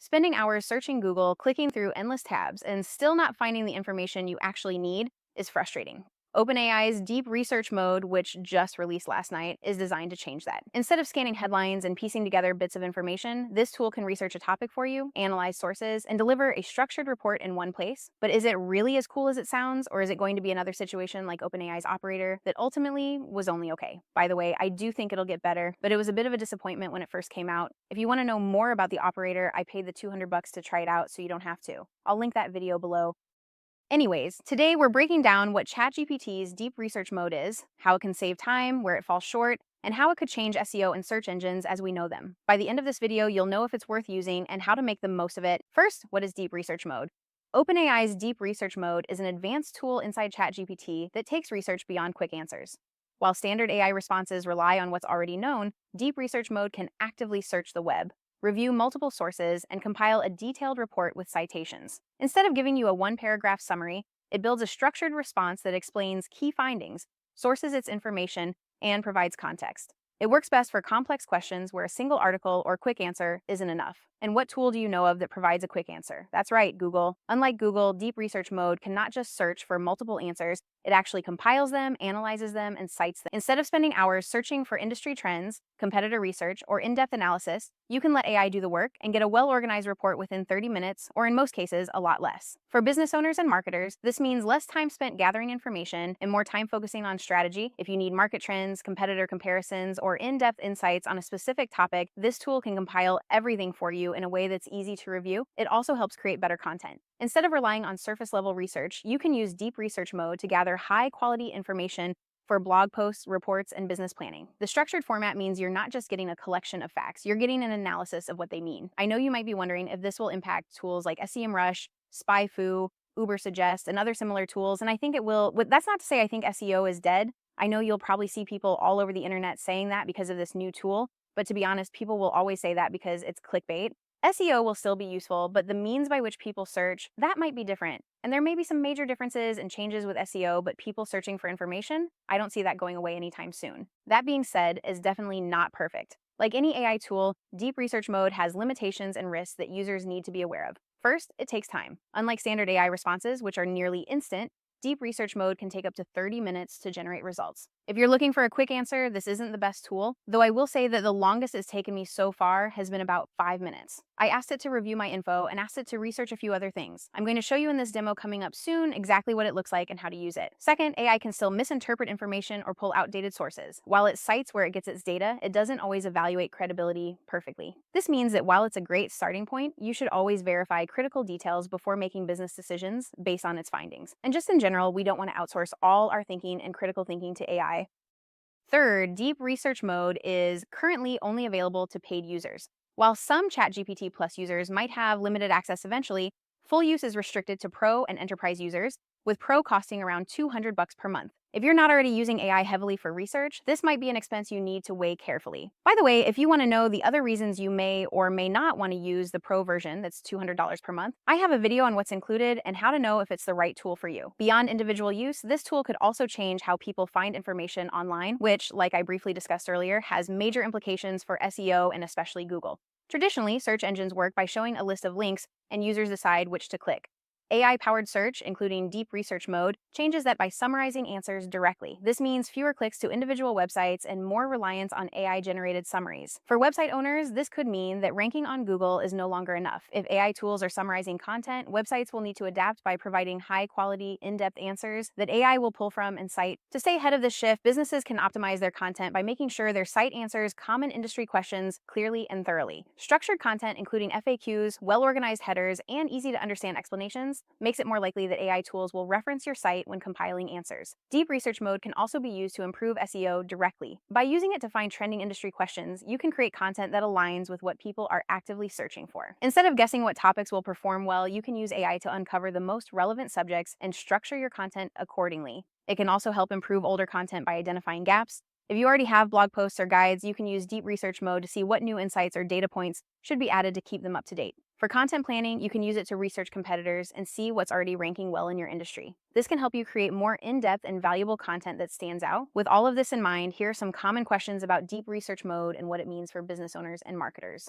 Spending hours searching Google, clicking through endless tabs, and still not finding the information you actually need is frustrating. OpenAI's deep research mode, which just released last night, is designed to change that. Instead of scanning headlines and piecing together bits of information, this tool can research a topic for you, analyze sources, and deliver a structured report in one place. But is it really as cool as it sounds, or is it going to be another situation like OpenAI's operator that ultimately was only okay? By the way, I do think it'll get better, but it was a bit of a disappointment when it first came out. If you want to know more about the operator, I paid the $200 to try it out, so you don't have to. I'll link that video below. Anyways, today we're breaking down what ChatGPT's deep research mode is, how it can save time, where it falls short, and how it could change SEO and search engines as we know them. By the end of this video, you'll know if it's worth using and how to make the most of it. First, what is deep research mode? OpenAI's deep research mode is an advanced tool inside ChatGPT that takes research beyond quick answers. While standard AI responses rely on what's already known, deep research mode can actively search the web, review multiple sources, and compile a detailed report with citations. Instead of giving you a one-paragraph summary, it builds a structured response that explains key findings, sources its information, and provides context. It works best for complex questions where a single article or quick answer isn't enough. And what tool do you know of that provides a quick answer? That's right, Google. Unlike Google, deep research mode can not just search for multiple answers, it actually compiles them, analyzes them, and cites them. Instead of spending hours searching for industry trends, competitor research, or in-depth analysis, you can let AI do the work and get a well-organized report within 30 minutes, or in most cases, a lot less. For business owners and marketers, this means less time spent gathering information and more time focusing on strategy. If you need market trends, competitor comparisons, or in-depth insights on a specific topic, this tool can compile everything for you in a way that's easy to review. It also helps create better content. Instead of relying on surface-level research, you can use deep research mode to gather high-quality information for blog posts, reports, and business planning. The structured format means you're not just getting a collection of facts, you're getting an analysis of what they mean. I know you might be wondering if this will impact tools like SEMrush, SpyFu, Ubersuggest, and other similar tools, and I think it will. That's not to say I think SEO is dead. I know you'll probably see people all over the internet saying that because of this new tool, but to be honest, people will always say that because it's clickbait. SEO will still be useful, but the means by which people search, that might be different. And there may be some major differences and changes with SEO, but people searching for information, I don't see that going away anytime soon. That being said, is definitely not perfect. Like any AI tool, deep research mode has limitations and risks that users need to be aware of. First, it takes time. Unlike standard AI responses, which are nearly instant, deep research mode can take up to 30 minutes to generate results. If you're looking for a quick answer, this isn't the best tool, though I will say that the longest it's taken me so far has been about 5 minutes. I asked it to review my info and asked it to research a few other things. I'm going to show you in this demo coming up soon exactly what it looks like and how to use it. Second, AI can still misinterpret information or pull outdated sources. While it cites where it gets its data, it doesn't always evaluate credibility perfectly. This means that while it's a great starting point, you should always verify critical details before making business decisions based on its findings. And just in general, we don't want to outsource all our thinking and critical thinking to AI. Third, deep research mode is currently only available to paid users. While some ChatGPT Plus users might have limited access eventually, full use is restricted to Pro and Enterprise users, with Pro costing around $200 per month. If you're not already using AI heavily for research, this might be an expense you need to weigh carefully. By the way, if you want to know the other reasons you may or may not want to use the Pro version that's $200 per month, I have a video on what's included and how to know if it's the right tool for you. Beyond individual use, this tool could also change how people find information online, which, like I briefly discussed earlier, has major implications for SEO and especially Google. Traditionally, search engines work by showing a list of links and users decide which to click. AI-powered search, including deep research mode, changes that by summarizing answers directly. This means fewer clicks to individual websites and more reliance on AI-generated summaries. For website owners, this could mean that ranking on Google is no longer enough. If AI tools are summarizing content, websites will need to adapt by providing high-quality, in-depth answers that AI will pull from and cite. To stay ahead of this shift, businesses can optimize their content by making sure their site answers common industry questions clearly and thoroughly. Structured content, including FAQs, well-organized headers, and easy-to-understand explanations, makes it more likely that AI tools will reference your site when compiling answers. Deep research mode can also be used to improve SEO directly. By using it to find trending industry questions, you can create content that aligns with what people are actively searching for. Instead of guessing what topics will perform well, you can use AI to uncover the most relevant subjects and structure your content accordingly. It can also help improve older content by identifying gaps. If you already have blog posts or guides, you can use deep research mode to see what new insights or data points should be added to keep them up to date. For content planning, you can use it to research competitors and see what's already ranking well in your industry. This can help you create more in-depth and valuable content that stands out. With all of this in mind, here are some common questions about deep research mode and what it means for business owners and marketers.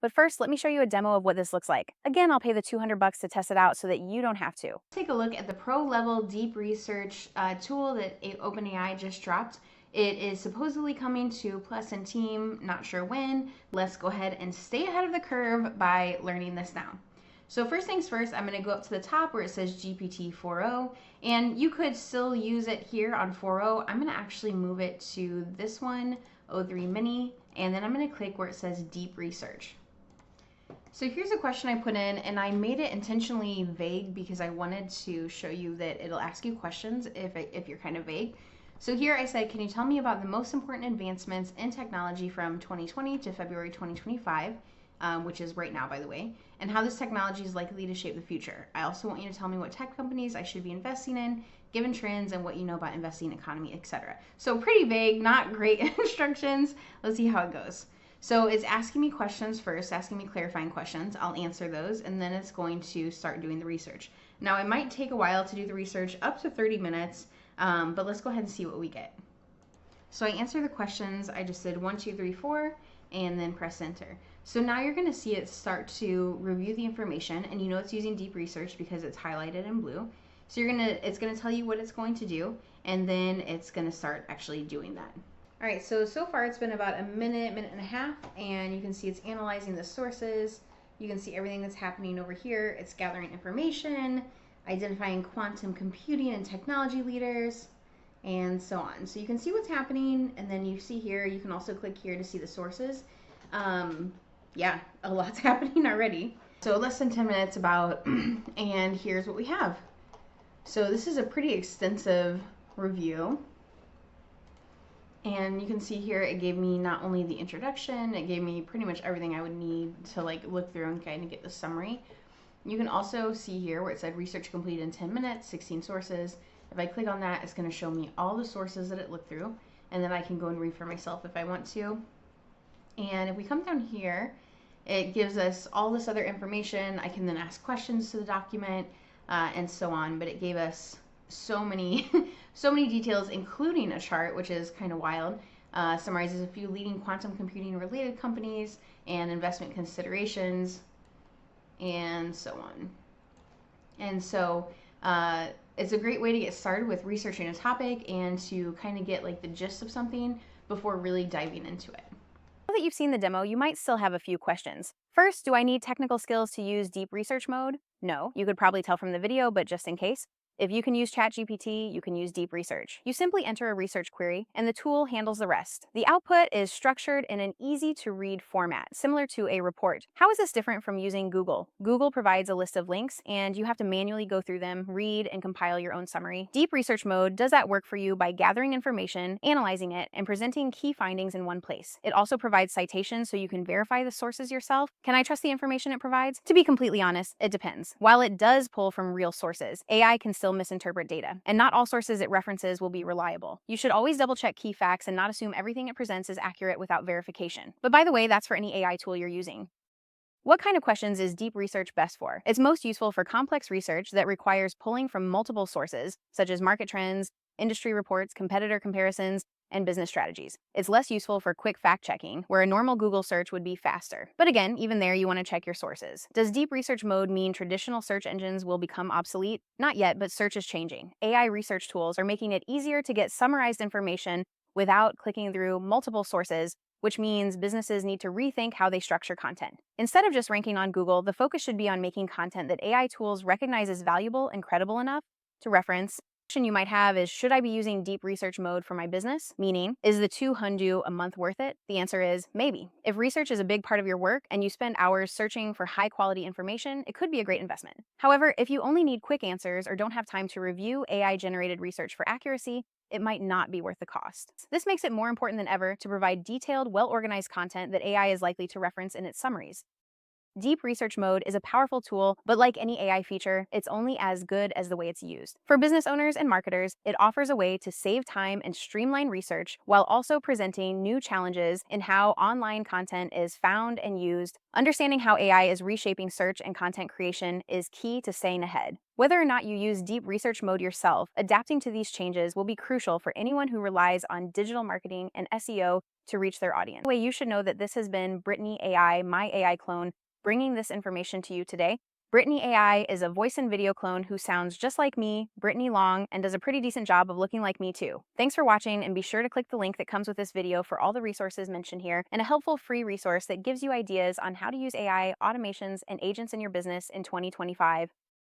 But first, let me show you a demo of what this looks like. Again, I'll pay the $200 to test it out so that you don't have to. Take a look at the pro level deep research tool that OpenAI just dropped. It is supposedly coming to Plus and Team, not sure when. Let's go ahead and stay ahead of the curve by learning this now. So first things first, I'm going to go up to the top where it says GPT 4.0, and you could still use it here on 4.0. I'm going to actually move it to this one, 03 Mini, and then I'm going to click where it says Deep Research. So here's a question I put in, and I made it intentionally vague because I wanted to show you that it'll ask you questions if you're kind of vague. So here I said, can you tell me about the most important advancements in technology from 2020 to February 2025, which is right now, by the way, and how this technology is likely to shape the future. I also want you to tell me what tech companies I should be investing in, given trends and what you know about investing economy, etc. So pretty vague, not great instructions. Let's see how it goes. So it's asking me questions first, asking me clarifying questions. I'll answer those, and then it's going to start doing the research. Now, it might take a while to do the research, up to 30 minutes, but let's go ahead and see what we get. So I answer the questions. I just did 1, 2, 3, 4, and then press enter. So now you're going to see it start to review the information, and you know it's using deep research because it's highlighted in blue. So it's going to tell you what it's going to do, and then it's going to start actually doing that. All right, so far it's been about a minute and a half, and you can see it's analyzing the sources. You can see everything that's happening over here. It's gathering information, identifying quantum computing and technology leaders, and so on. So you can see what's happening, and then you see here, you can also click here to see the sources. Yeah, a lot's happening already. So less than 10 minutes about, and here's what we have. So this is a pretty extensive review. And you can see here, it gave me not only the introduction, it gave me pretty much everything I would need to look through and kind of get the summary. You can also see here where it said research completed in 10 minutes, 16 sources. If I click on that, it's going to show me all the sources that it looked through, and then I can go and read for myself if I want to. And if we come down here, it gives us all this other information. I can then ask questions to the document and so on, but it gave us so many so many details, including a chart, which is kind of wild. Summarizes a few leading quantum computing related companies and investment considerations, and so on. And so it's a great way to get started with researching a topic and to kind of get the gist of something before really diving into it. Now that you've seen the demo, you might still have a few questions. First, do I need technical skills to use deep research mode? No, you could probably tell from the video, but just in case. If you can use ChatGPT, you can use deep research. You simply enter a research query, and the tool handles the rest. The output is structured in an easy-to-read format, similar to a report. How is this different from using Google? Google provides a list of links, and you have to manually go through them, read, and compile your own summary. Deep research mode does that work for you by gathering information, analyzing it, and presenting key findings in one place. It also provides citations so you can verify the sources yourself. Can I trust the information it provides? To be completely honest, it depends. While it does pull from real sources, AI can still misinterpret data, and not all sources it references will be reliable. You should always double-check key facts and not assume everything it presents is accurate without verification. But by the way, that's for any AI tool you're using. What kind of questions is deep research best for? It's most useful for complex research that requires pulling from multiple sources, such as market trends, industry reports, competitor comparisons, and business strategies. It's less useful for quick fact-checking, where a normal Google search would be faster. But again, even there, you want to check your sources. Does deep research mode mean traditional search engines will become obsolete? Not yet, but search is changing. AI research tools are making it easier to get summarized information without clicking through multiple sources, which means businesses need to rethink how they structure content. Instead of just ranking on Google, the focus should be on making content that AI tools recognize as valuable and credible enough to reference. Question you might have is, should I be using deep research mode for my business? Meaning, is the $200 a month worth it? The answer is maybe. If research is a big part of your work and you spend hours searching for high quality information, it could be a great investment. However, if you only need quick answers or don't have time to review AI generated research for accuracy, it might not be worth the cost. This makes it more important than ever to provide detailed, well-organized content that AI is likely to reference in its summaries. Deep research mode is a powerful tool, but like any AI feature, it's only as good as the way it's used. For business owners and marketers, it offers a way to save time and streamline research while also presenting new challenges in how online content is found and used. Understanding how AI is reshaping search and content creation is key to staying ahead. Whether or not you use deep research mode yourself, adapting to these changes will be crucial for anyone who relies on digital marketing and SEO to reach their audience. Anyway, you should know that this has been Brittany AI, my AI clone, bringing this information to you today. Brittany AI is a voice and video clone who sounds just like me, Brittany Long, and does a pretty decent job of looking like me too. Thanks for watching, and be sure to click the link that comes with this video for all the resources mentioned here and a helpful free resource that gives you ideas on how to use AI, automations, and agents in your business in 2025.